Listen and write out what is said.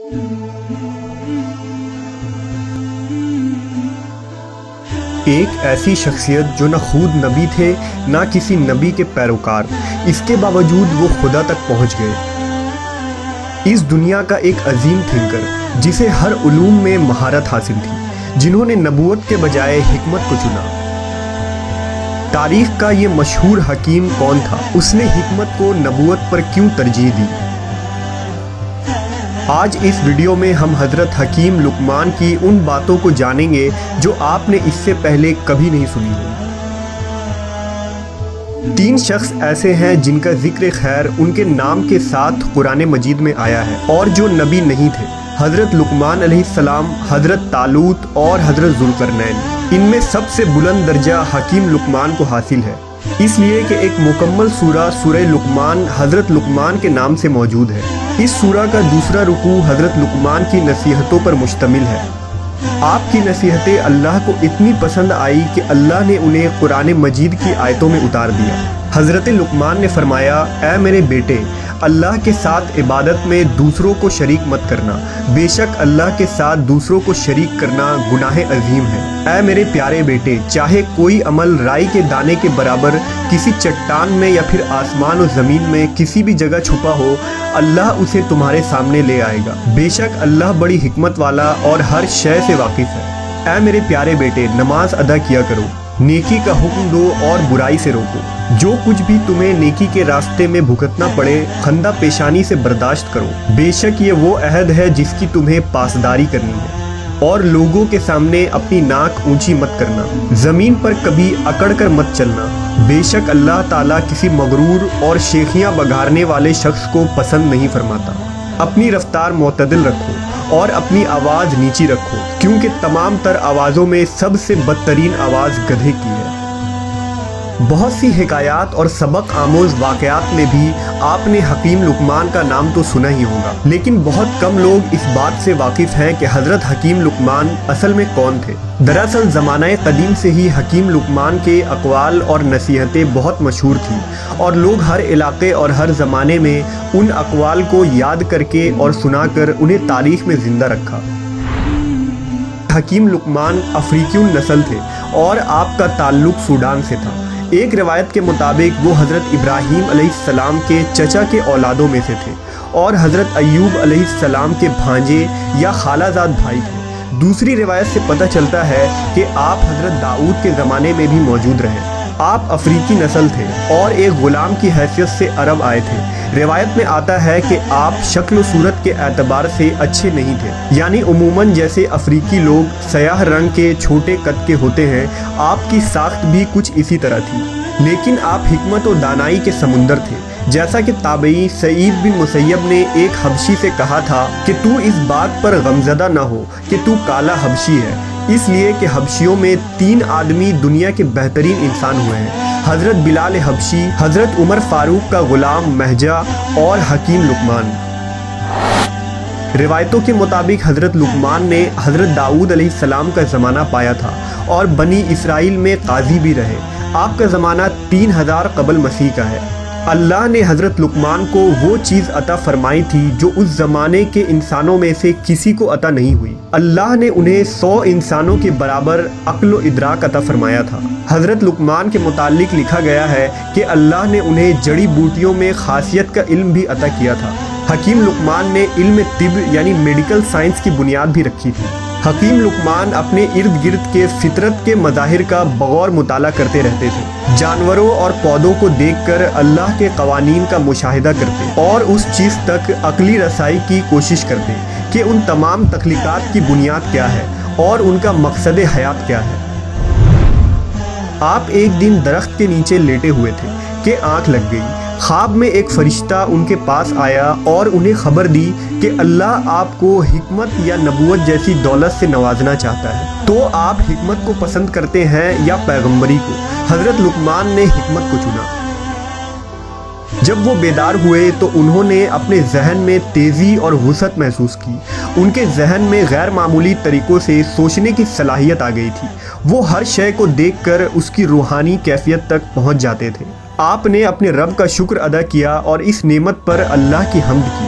ایک ایسی شخصیت جو نہ خود نبی تھے نہ کسی نبی کے پیروکار، اس کے باوجود وہ خدا تک پہنچ گئے۔ اس دنیا کا ایک عظیم تھنکر جسے ہر علوم میں مہارت حاصل تھی، جنہوں نے نبوت کے بجائے حکمت کو چنا۔ تاریخ کا یہ مشہور حکیم کون تھا؟ اس نے حکمت کو نبوت پر کیوں ترجیح دی؟ آج اس ویڈیو میں ہم حضرت حکیم لقمان کی ان باتوں کو جانیں گے جو آپ نے اس سے پہلے کبھی نہیں سنی ہوگی۔ 3 شخص ایسے ہیں جن کا ذکر خیر ان کے نام کے ساتھ قرآن مجید میں آیا ہے اور جو نبی نہیں تھے: حضرت لقمان علیہ السلام، حضرت طالوت اور حضرت ذوالقرنین۔ ان میں سب سے بلند درجہ حکیم لقمان کو حاصل ہے، اس لیے کہ ایک مکمل سورہ، سورہ لقمان، حضرت لقمان کے نام سے موجود ہے۔ اس سورہ کا دوسرا رکوع حضرت لقمان کی نصیحتوں پر مشتمل ہے۔ آپ کی نصیحتیں اللہ کو اتنی پسند آئی کہ اللہ نے انہیں قرآن مجید کی آیتوں میں اتار دیا۔ حضرت لقمان نے فرمایا: اے میرے بیٹے، اللہ کے ساتھ عبادت میں دوسروں کو شریک مت کرنا، بے شک اللہ کے ساتھ دوسروں کو شریک کرنا گناہ عظیم ہے۔ اے میرے پیارے بیٹے، چاہے کوئی عمل رائی کے دانے کے برابر کسی چٹان میں یا پھر آسمان و زمین میں کسی بھی جگہ چھپا ہو، اللہ اسے تمہارے سامنے لے آئے گا۔ بے شک اللہ بڑی حکمت والا اور ہر شے سے واقف ہے۔ اے میرے پیارے بیٹے، نماز ادا کیا کرو، نیکی کا حکم دو اور برائی سے روکو۔ جو کچھ بھی تمہیں نیکی کے راستے میں بھگتنا پڑے، خندہ پیشانی سے برداشت کرو۔ بے شک یہ وہ عہد ہے جس کی تمہیں پاسداری کرنی ہے۔ اور لوگوں کے سامنے اپنی ناک اونچی مت کرنا، زمین پر کبھی اکڑ کر مت چلنا۔ بے شک اللہ تعالیٰ کسی مغرور اور شیخیاں بگارنے والے شخص کو پسند نہیں فرماتا۔ اپنی رفتار معتدل رکھو اور اپنی آواز نیچی رکھو، کیونکہ تمام تر آوازوں میں سب سے بدترین آواز گدھے کی ہے۔ بہت سی حکایات اور سبق آموز واقعات میں بھی آپ نے حکیم لقمان کا نام تو سنا ہی ہوگا، لیکن بہت کم لوگ اس بات سے واقف ہیں کہ حضرت حکیم لقمان اصل میں کون تھے۔ دراصل زمانہ قدیم سے ہی حکیم لقمان کے اقوال اور نصیحتیں بہت مشہور تھیں، اور لوگ ہر علاقے اور ہر زمانے میں ان اقوال کو یاد کر کے اور سنا کر انہیں تاریخ میں زندہ رکھا۔ حکیم لقمان افریقی نسل تھے اور آپ کا تعلق سوڈان سے تھا۔ ایک روایت کے مطابق وہ حضرت ابراہیم علیہ السلام کے چچا کے اولادوں میں سے تھے اور حضرت ایوب علیہ السلام کے بھانجے یا خالہ زاد بھائی تھے۔ دوسری روایت سے پتہ چلتا ہے کہ آپ حضرت داؤد کے زمانے میں بھی موجود رہے۔ آپ افریقی نسل تھے اور ایک غلام کی حیثیت سے عرب آئے تھے۔ روایت میں آتا ہے کہ آپ شکل و صورت کے اعتبار سے اچھے نہیں تھے، یعنی عموماً جیسے افریقی لوگ سیاہ رنگ کے چھوٹے قد کے ہوتے ہیں، آپ کی ساخت بھی کچھ اسی طرح تھی۔ لیکن آپ حکمت و دانائی کے سمندر تھے، جیسا کہ تابعی سعید بن مسیب نے ایک حبشی سے کہا تھا کہ تو اس بات پر غمزدہ نہ ہو کہ تو کالا حبشی ہے، اس لیے کہ حبشیوں میں 3 آدمی دنیا کے بہترین انسان ہوئے ہیں: حضرت بلال حبشی، حضرت عمر فاروق کا غلام مہجہ اور حکیم لقمان۔ روایتوں کے مطابق حضرت لقمان نے حضرت داؤد علیہ السلام کا زمانہ پایا تھا اور بنی اسرائیل میں قاضی بھی رہے۔ آپ کا زمانہ 3000 قبل مسیح کا ہے۔ اللہ نے حضرت لقمان کو وہ چیز عطا فرمائی تھی جو اس زمانے کے انسانوں میں سے کسی کو عطا نہیں ہوئی۔ اللہ نے انہیں 100 انسانوں کے برابر عقل و ادراک عطا فرمایا تھا۔ حضرت لقمان کے متعلق لکھا گیا ہے کہ اللہ نے انہیں جڑی بوٹیوں میں خاصیت کا علم بھی عطا کیا تھا۔ حکیم لقمان نے علم طب یعنی میڈیکل سائنس کی بنیاد بھی رکھی تھی۔ حکیم لقمان اپنے ارد گرد کے فطرت کے مظاہر کا بغور مطالعہ کرتے رہتے تھے، جانوروں اور پودوں کو دیکھ کر اللہ کے قوانین کا مشاہدہ کرتے اور اس چیز تک عقلی رسائی کی کوشش کرتے کہ ان تمام تخلیقات کی بنیاد کیا ہے اور ان کا مقصد حیات کیا ہے۔ آپ ایک دن درخت کے نیچے لیٹے ہوئے تھے کہ آنکھ لگ گئی۔ خواب میں ایک فرشتہ ان کے پاس آیا اور انہیں خبر دی کہ اللہ آپ کو حکمت یا نبوت جیسی دولت سے نوازنا چاہتا ہے، تو آپ حکمت کو پسند کرتے ہیں یا پیغمبری کو؟ حضرت لقمان نے حکمت کو چنا۔ جب وہ بیدار ہوئے تو انہوں نے اپنے ذہن میں تیزی اور وسعت محسوس کی۔ ان کے ذہن میں غیر معمولی طریقوں سے سوچنے کی صلاحیت آ گئی تھی۔ وہ ہر شے کو دیکھ کر اس کی روحانی کیفیت تک پہنچ جاتے تھے۔ آپ نے اپنے رب کا شکر ادا کیا اور اس نعمت پر اللہ کی حمد کی۔